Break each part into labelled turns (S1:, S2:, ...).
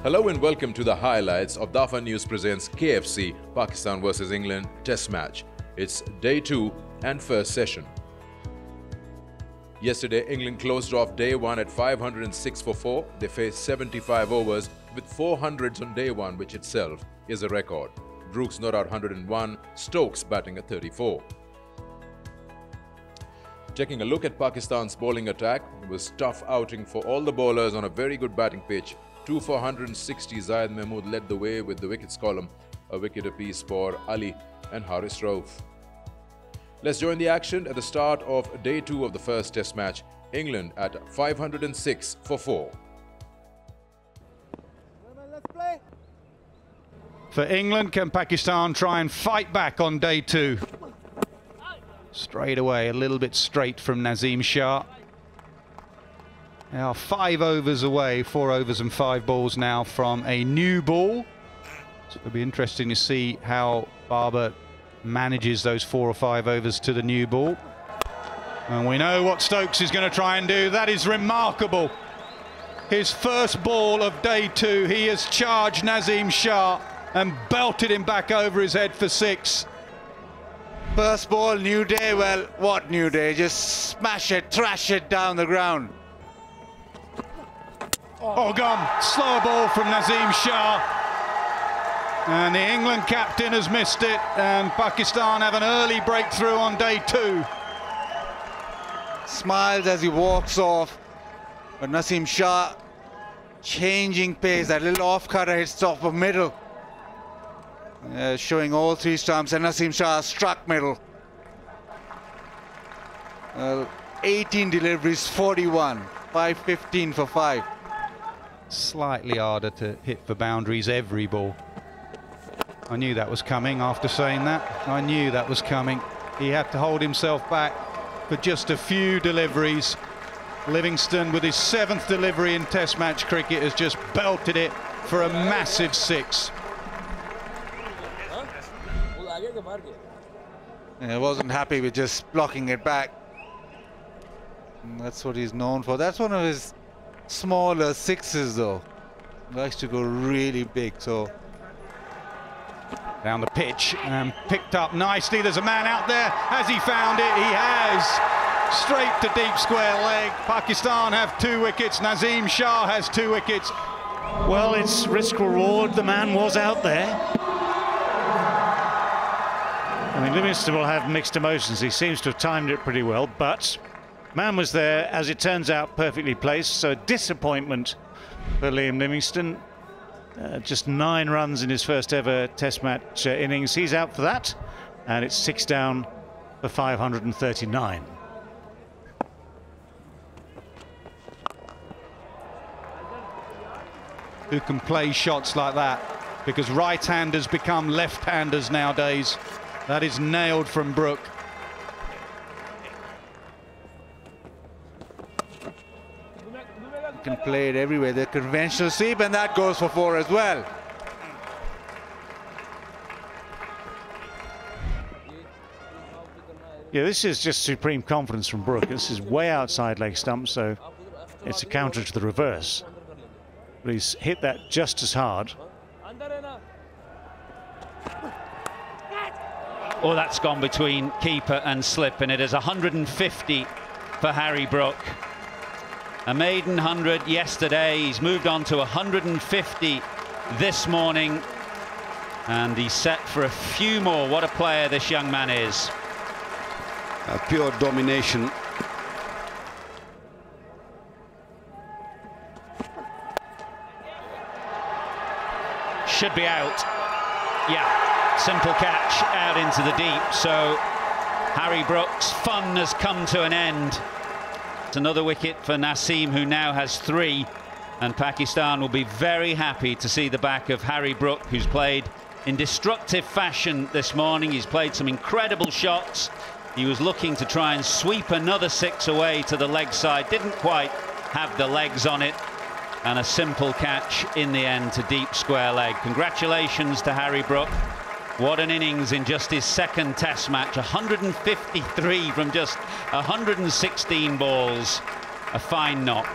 S1: Hello and welcome to the highlights of Dafa News presents KFC Pakistan vs England Test match. It's day 2 and first session. Yesterday, England closed off day 1 at 506 for 4. They faced 75 overs with 400s on day 1, which itself is a record. Brooks not out 101, Stokes batting at 34. Taking a look at Pakistan's bowling attack, it was a tough outing for all the bowlers on a very good batting pitch. 2 for 160, Zayed Mahmood led the way with the wickets column, a wicket apiece for Ali and Haris Rauf. Let's join the action at the start of day 2 of the first test match. England at 506 for 4.
S2: For England, can Pakistan try and fight back on day 2? Straight away, a little bit straight from Nazim Shah. They are 5 overs away, 4 overs and 5 balls now from a new ball. So it'll be interesting to see how Barber manages those 4 or 5 overs to the new ball. And we know what Stokes is going to try and do. That is remarkable. His first ball of day 2, he has charged Nazim Shah and belted him back over his head for 6.
S3: First ball, new day. Well, what new day? Just smash it, trash it down the ground.
S2: Oh, gone. Slower ball from Nazim Shah. And the England captain has missed it, and Pakistan have an early breakthrough on day 2.
S3: Smiles as he walks off, but Nazim Shah changing pace. That little off-cutter hits top of middle, showing all 3 stumps, and Nazim Shah struck middle. 18 deliveries, 41, 515 for 5.
S2: Slightly harder to hit for boundaries every ball. I knew that was coming after saying that. I knew that was coming. He had to hold himself back for just a few deliveries. Livingston, with his 7th delivery in Test match cricket, has just belted it for a massive 6.
S3: I wasn't happy with just blocking it back. And that's what he's known for. That's one of his smaller 6s, though. He likes to go really big, so.
S2: Down the pitch and picked up nicely. There's a man out there. Has he found it? He has. Straight to deep square leg. Pakistan have 2 wickets. Nazim Shah has 2 wickets.
S4: Well, it's risk reward. The man was out there. I mean, Livingston will have mixed emotions. He seems to have timed it pretty well, but man was there, as it turns out, perfectly placed. So disappointment for Liam Livingstone. Just 9 runs in his first ever Test match innings. He's out for that, and it's 6 down for 539.
S2: Who can play shots like that? Because right-handers become left-handers nowadays. That is nailed from Brook.
S3: Can play it everywhere. The conventional sweep, and that goes for 4 as well.
S4: Yeah, this is just supreme confidence from Brook. This is way outside leg stump, so it's a counter to the reverse. But he's hit that just as hard.
S5: Oh, that's gone between keeper and slip, and it is 150 for Harry Brook. A maiden 100 yesterday. He's moved on to 150 this morning, and he's set for a few more. What a player this young man is.
S6: Pure domination.
S5: Should be out. Yeah, simple catch out into the deep. So Harry Brook's fun has come to an end. Another wicket for Naseem, who now has 3, and Pakistan will be very happy to see the back of Harry Brook, who's played in destructive fashion this morning. He's played some incredible shots. He was looking to try and sweep another 6 away to the leg side, didn't quite have the legs on it, and a simple catch in the end to deep square leg. Congratulations to Harry Brook. What an innings in just his 2nd Test match. 153 from just 116 balls. A fine knock.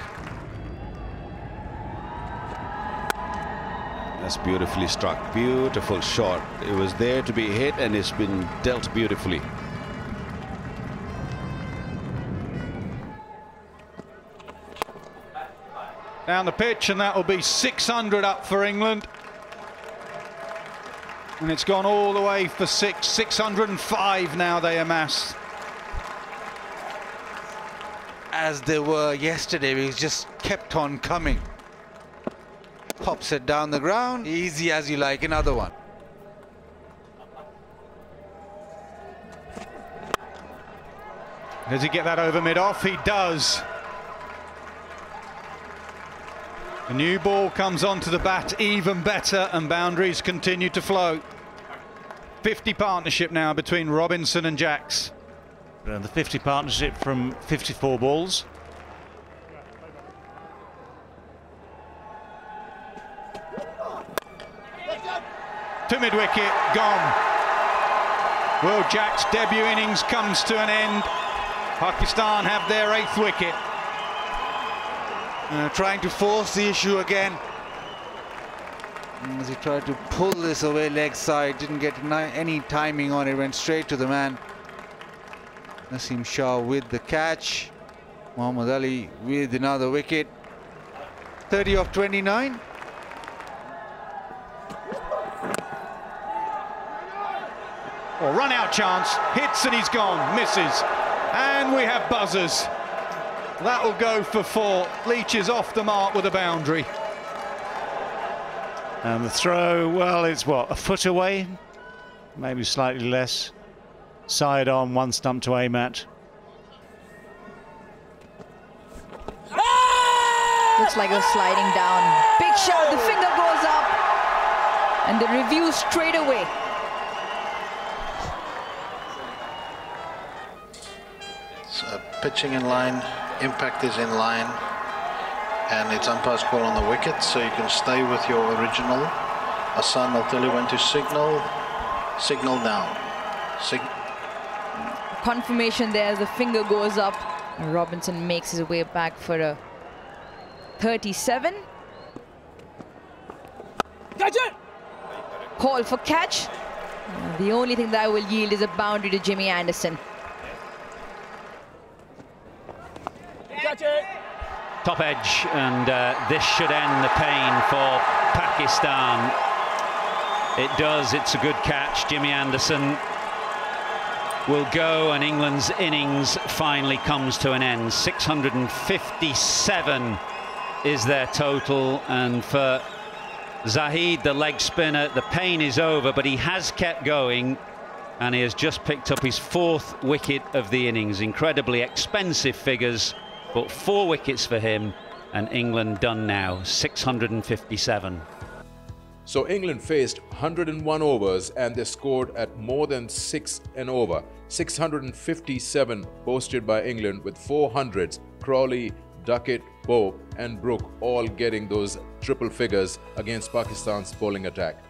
S6: That's beautifully struck. Beautiful shot. It was there to be hit and it's been dealt beautifully.
S2: Down the pitch, and that will be 600 up for England. And it's gone all the way for 605 now they amass.
S3: As they were yesterday, we just kept on coming. Pops it down the ground, easy as you like, another one.
S2: Does he get that over mid-off? He does. The new ball comes onto the bat even better, and boundaries continue to flow. 50 partnership now between Robinson and Jacks.
S4: The 50 partnership from 54 balls.
S2: To mid-wicket, gone. Will Jack's debut innings comes to an end. Pakistan have their 8th wicket.
S3: Trying to force the issue again. As he tried to pull this away leg side, didn't get any timing on it, went straight to the man. Naseem Shah with the catch. Muhammad Ali with another wicket. 30 of 29.
S2: Or run out chance, hits and he's gone, misses. And we have buzzers. That'll go for 4. Leach is off the mark with a boundary.
S4: And the throw, well, it's what, a foot away? Maybe slightly less. Side on, 1 stump to aim at.
S7: Looks like a sliding down. Big shot, the finger goes up. And the review straight away.
S8: So pitching in line, impact is in line, and it's umpire's call on the wicket, so you can stay with your original. Hassan will tell you when to signal. Signal now.
S7: Confirmation there as the finger goes up. Robinson makes his way back for a 37.
S9: Catch it!
S7: Call for catch. The only thing that will yield is a boundary to Jimmy Anderson.
S9: Catch it!
S5: Top edge, and this should end the pain for Pakistan. It does, it's a good catch. Jimmy Anderson will go, and England's innings finally comes to an end. 657 is their total, and for Zahid, the leg spinner, the pain is over, but he has kept going, and he has just picked up his 4th wicket of the innings. Incredibly expensive figures, but 4 wickets for him, and England done now. 657.
S1: So England faced 101 overs and they scored at more than 6 an over. 657 posted by England with 400s. Crawley, Duckett, Bowe and Brook all getting those triple figures against Pakistan's bowling attack.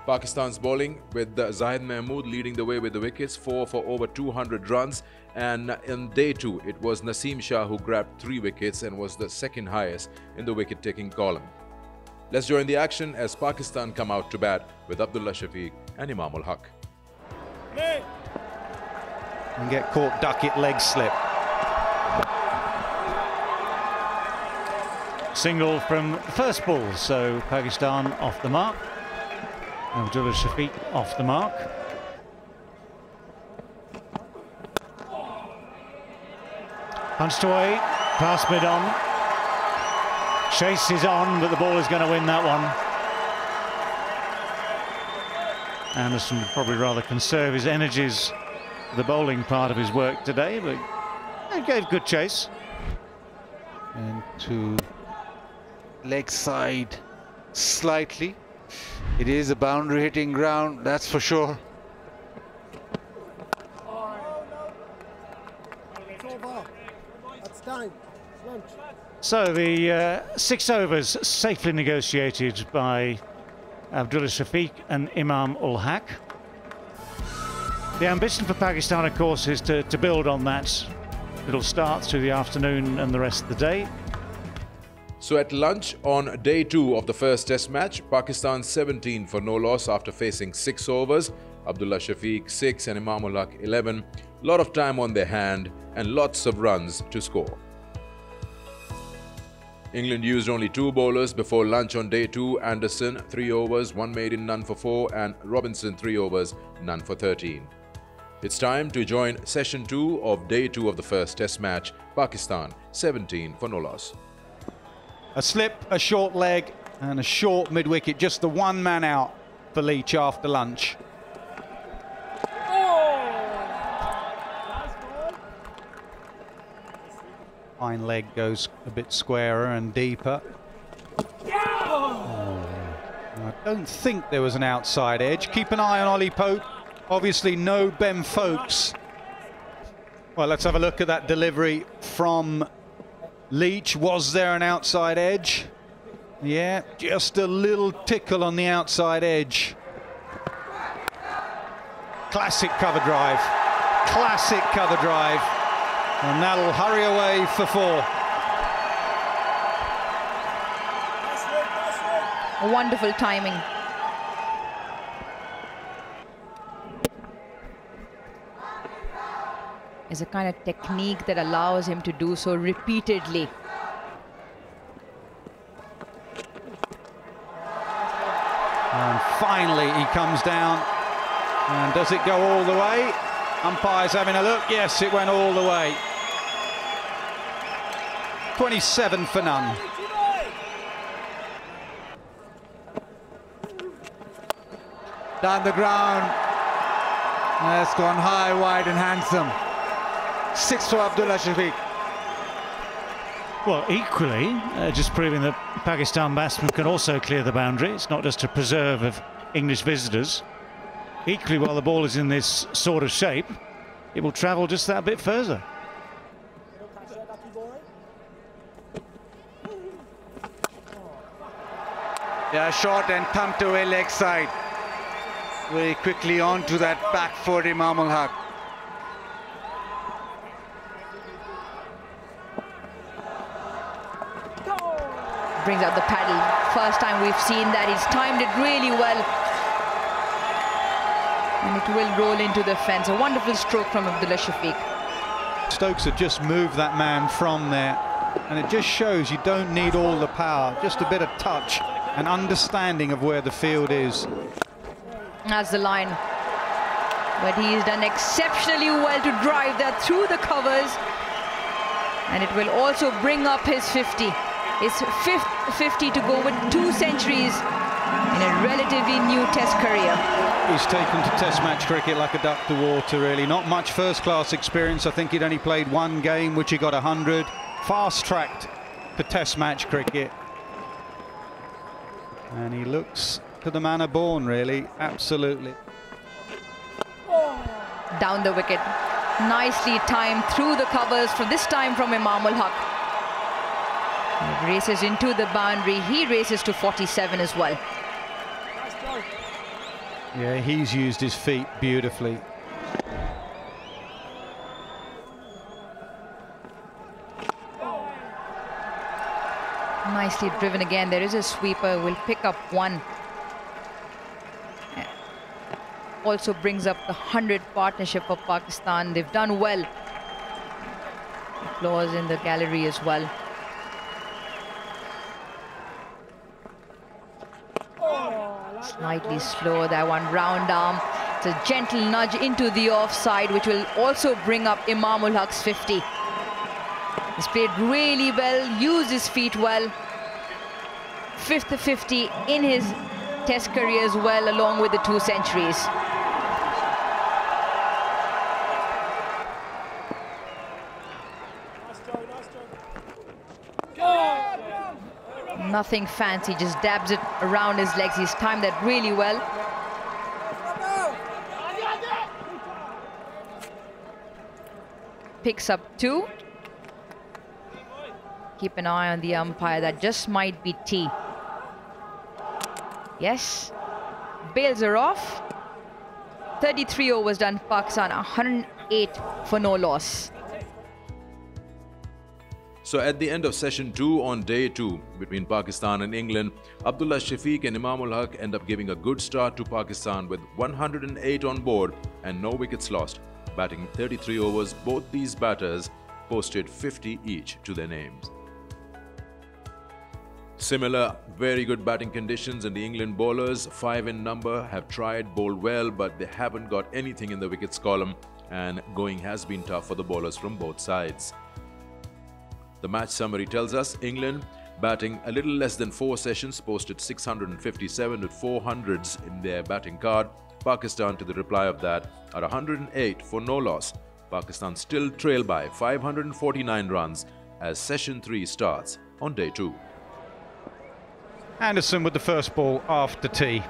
S1: Pakistan's bowling with Zahid Mahmood leading the way with the wickets, 4 for over 200 runs. And in day 2, it was Naseem Shah who grabbed 3 wickets and was the 2nd highest in the wicket-taking column. Let's join the action as Pakistan come out to bat with Abdullah Shafiq and Imam ul Haq.
S2: And get caught Duckett leg slip.
S4: Single from the first ball, so Pakistan off the mark. Abdullah Shafiq off the mark. Punched away, past mid on. Chase is on, but the ball is going to win that one. Anderson would probably rather conserve his energies for the bowling part of his work today, but he gave good chase.
S3: And to leg side slightly. It is a boundary hitting ground, that's for sure.
S9: It's over. That's time. Lunch.
S4: So the 6 overs safely negotiated by Abdullah Shafiq and Imam ul Haq. The ambition for Pakistan, of course, is to build on that little start through the afternoon and the rest of the day.
S1: So at lunch on day 2 of the first test match, Pakistan 17 for no loss after facing 6 overs, Abdullah Shafiq 6 and Imamul Haq 11. Lot of time on their hand and lots of runs to score. England used only 2 bowlers before lunch on day 2. Anderson 3 overs, 1 maiden, none for 4, and Robinson 3 overs, none for 13. It's time to join session 2 of day 2 of the first test match. Pakistan 17 for no loss.
S2: A slip, a short leg and a short mid-wicket. Just the one man out for Leach after lunch. Fine leg goes a bit squarer and deeper. Oh. I don't think there was an outside edge. Keep an eye on Ollie Pope. Obviously no Ben Folkes. Well, let's have a look at that delivery from Leach. Was there an outside edge? Yeah, just a little tickle on the outside edge. Classic cover drive. Classic cover drive. And that'll hurry away for 4.
S7: Wonderful timing. It's a kind of technique that allows him to do so repeatedly.
S2: And finally he comes down. And does it go all the way? Umpire's having a look. Yes, it went all the way. 27 for none.
S3: Down the ground. That's gone high, wide and handsome. 6 for Abdullah Shafiq.
S4: Well, equally, just proving that Pakistan batsmen can also clear the boundary. It's not just a preserve of English visitors. Equally, while the ball is in this sort of shape, it will travel just that bit further.
S3: Yeah, short and thumped away leg side. Very quickly onto that back foot, Imamul Haq.
S7: Brings out the paddle. First time we've seen that. He's timed it really well. And it will roll into the fence. A wonderful stroke from Abdullah Shafiq.
S2: Stokes had just moved that man from there. And it just shows you don't need all the power. Just a bit of touch and understanding of where the field is.
S7: That's the line. But he's done exceptionally well to drive that through the covers. And it will also bring up his 50. His 5th 50 to go with 2 centuries in a relatively new test career.
S2: He's taken to test match cricket like a duck to water, really. Not much first-class experience. I think he'd only played 1 game, which he got 100. Fast-tracked to test match cricket. And he looks to the manner born, really. Absolutely.
S7: Down the wicket. Nicely timed through the covers, for this time from Imamul Haq. He races into the boundary. He races to 47 as well.
S2: Yeah, he's used his feet beautifully.
S7: Nicely driven again. There is a sweeper. Will pick up 1. Also brings up the 100 partnership of Pakistan. They've done well. Applause in the gallery as well. Slightly slow, that one, round arm. It's a gentle nudge into the offside, which will also bring up Imamul Haq's 50. He's played really well, used his feet well. 5th 50 in his test career as well, along with the 2 centuries. Nothing fancy, just dabs it around his legs. He's timed that really well. Picks up 2. Keep an eye on the umpire. That just might be T. Yes. Bails are off. 33 overs done. Pakistan 108 for no loss.
S1: So at the end of session 2 on day 2 between Pakistan and England, Abdullah Shafiq and Imam ul Haq end up giving a good start to Pakistan with 108 on board and no wickets lost. Batting 33 overs, both these batters posted 50 each to their names. Similar, very good batting conditions, and the England bowlers, 5 in number, have tried, bowled well, but they haven't got anything in the wickets column, and going has been tough for the bowlers from both sides. The match summary tells us England, batting a little less than 4 sessions, posted 657 with 400s in their batting card. Pakistan, to the reply of that, are 108 for no loss. Pakistan still trail by 549 runs as session 3 starts on day 2.
S2: Anderson with the first ball after tea.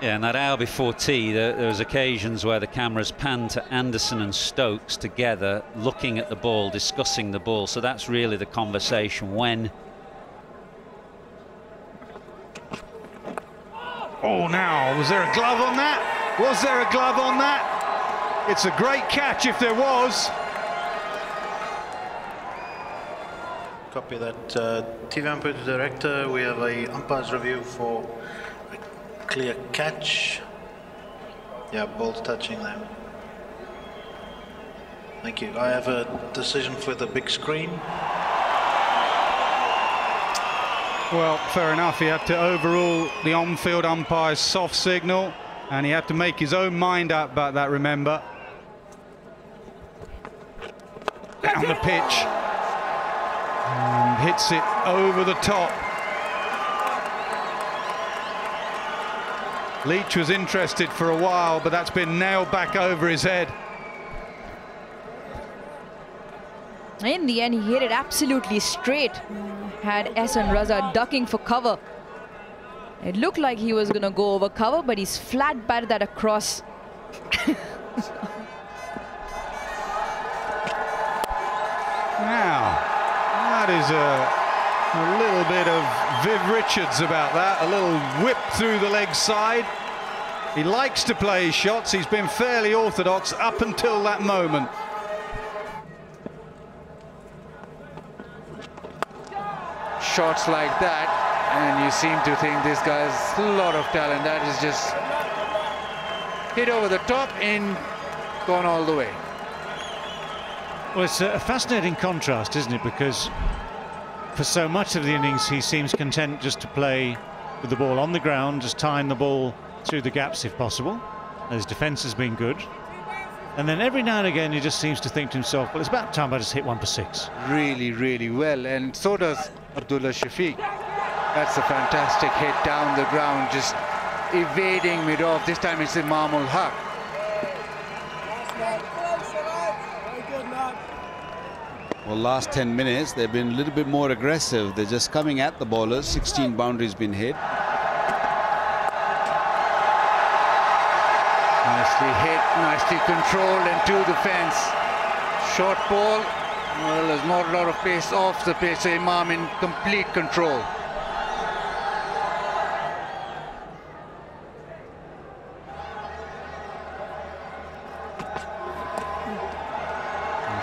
S5: Yeah, and that hour before tea, there was occasions where the cameras panned to Anderson and Stokes together, looking at the ball, discussing the ball. So that's really the conversation. When?
S2: Oh, now, was there a glove on that? Was there a glove on that? It's a great catch if there was.
S8: Copy that. TV umpire to director, we have a umpire's review for a clear catch. Yeah, ball's touching them. Thank you. I have a decision for the big screen.
S2: Well, fair enough. He had to overrule the on-field umpire's soft signal, and he had to make his own mind up about that, remember. Down the pitch. And hits it over the top. Leach was interested for a while, but that's been nailed back over his head.
S7: In the end, he hit it absolutely straight. Had Ehsan Raza ducking for cover. It looked like he was going to go over cover, but he's flat batted that across.
S2: Now, that is a little bit of Viv Richards about that. A little whip through the leg side. He likes to play his shots. He's been fairly orthodox up until that moment.
S3: Shots like that, and you seem to think this guy's a lot of talent. That is just hit over the top and gone all the way.
S4: Well, it's a fascinating contrast, isn't it? Because for so much of the innings, he seems content just to play with the ball on the ground, just tying the ball through the gaps if possible. His defence has been good. And then every now and again, he just seems to think to himself, well, it's about time I just hit one for 6.
S3: Really, really well. And so does Abdullah Shafiq. That's a fantastic hit down the ground, just evading mid-off. This time it's Imam ul Haq.
S6: Well, last 10 minutes, they've been a little bit more aggressive. They're just coming at the bowlers. 16 boundaries been hit.
S3: Nicely hit, nicely controlled, and to the fence. Short ball. Well, there's not a lot of pace off the pace, so Imam in complete control.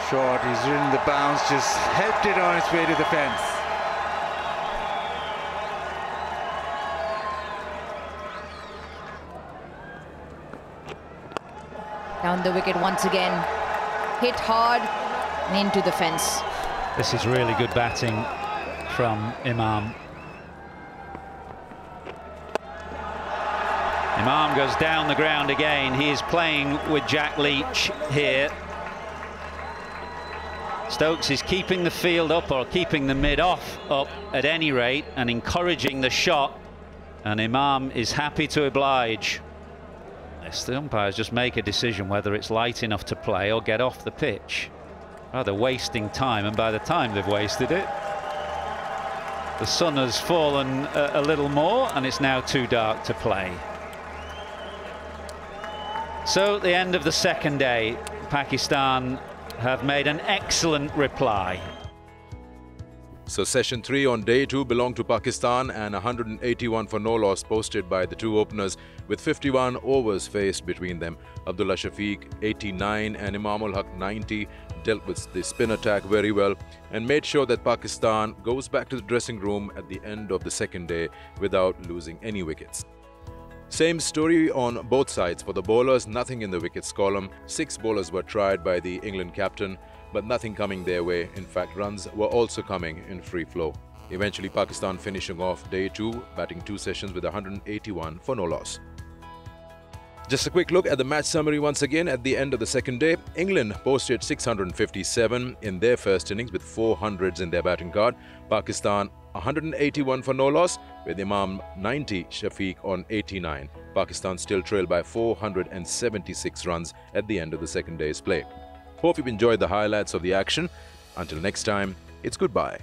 S3: Short, he's ridden the bounce, just helped it on its way to the fence.
S7: Down the wicket once again. Hit hard and into the fence.
S5: This is really good batting from Imam. Imam goes down the ground again. He is playing with Jack Leach here. Stokes is keeping the field up, or keeping the mid-off up at any rate, and encouraging the shot. And Imam is happy to oblige. The umpires just make a decision whether it's light enough to play or get off the pitch. Rather wasting time, and by the time they've wasted it, the sun has fallen a little more, and it's now too dark to play. So at the end of the second day, Pakistan have made an excellent reply.
S1: So session 3 on day 2 belonged to Pakistan, and 181 for no loss posted by the two openers, with 51 overs faced between them. Abdullah Shafiq 89 and Imam ul Haq 90 dealt with the spin attack very well and made sure that Pakistan goes back to the dressing room at the end of the second day without losing any wickets. Same story on both sides. For the bowlers, nothing in the wickets column. 6 bowlers were tried by the England captain, but nothing coming their way. In fact, runs were also coming in free flow. Eventually, Pakistan finishing off day 2, batting 2 sessions with 181 for no loss. Just a quick look at the match summary once again at the end of the second day. England posted 657 in their first innings with 400s in their batting card. Pakistan 181 for no loss with Imam 90, Shafiq on 89. Pakistan still trailed by 476 runs at the end of the second day's play. Hope you've enjoyed the highlights of the action. Until next time, it's goodbye.